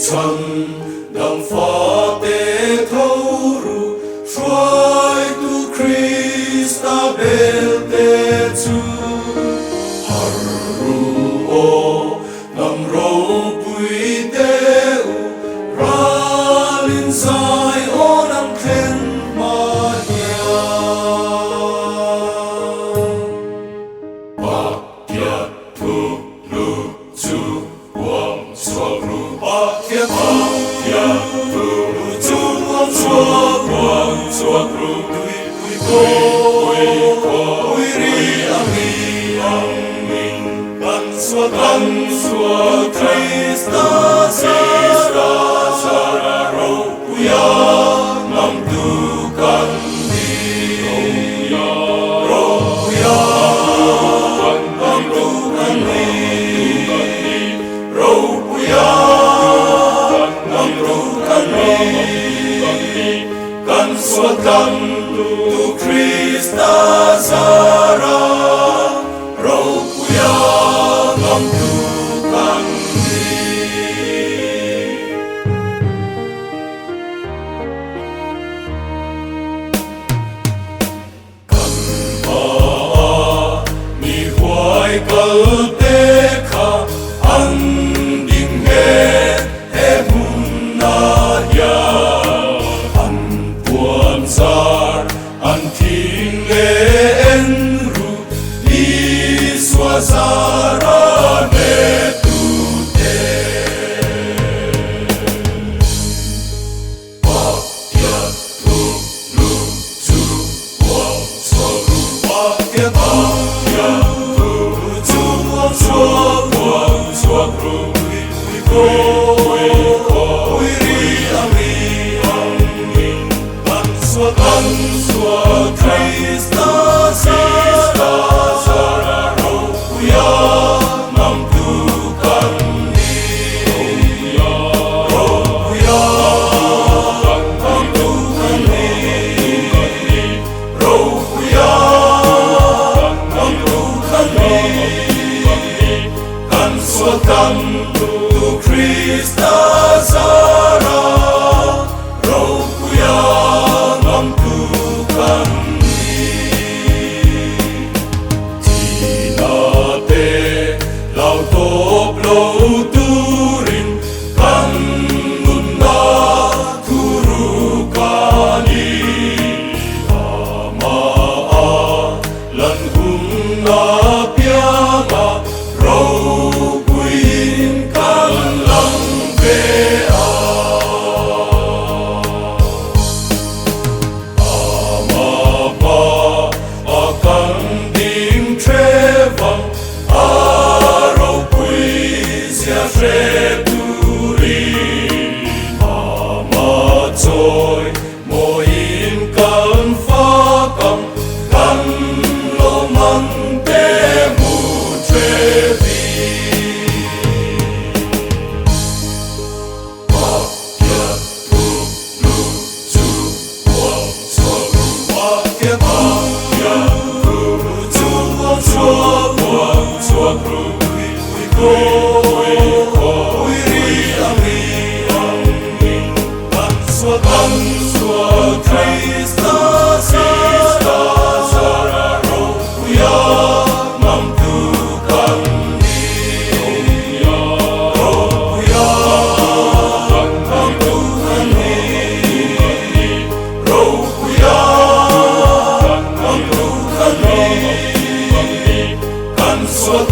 trần đằng phá tế thấu ru trói tu Christa bel te chu haru o nam ro bui te u ralin sai o nam khen ma ya Bakya tu lu chu wang swak ru Bakya tu lu chu wang swak ru Ui ko ui ri amin Kan swak Krista sara ro Uya nam tu kan di ro uya nam tu kan di ro uya nam tu kan di kan swak tu Krista sara ro uya nam tu kan di Kal tekha an ding he mun na ya an puan sar an thing le en ru iswa sara ne tu te Bakya tu lu chu wang so ru Bakya swak ru ui ko ui ri amin kan swak Krista sara ro uya nam tu kan di ro uya nam tu kan di ro uya nam tu kan di kan swak tu Krista sara ro uya nam tu kan di Tina te lau top lau turin kan nun na turu kani ama lan hum na piama ro kuin kan lang ve ama pa akan ding trevang aro kui sia turi ama choi moin kan fakam kan lo man te mu trevi swak ru ui ko ui ri amin kan swak Krista sara ro uya nam tu kan di ro uya nam tu kan di ro uya nam tu kan di kan swak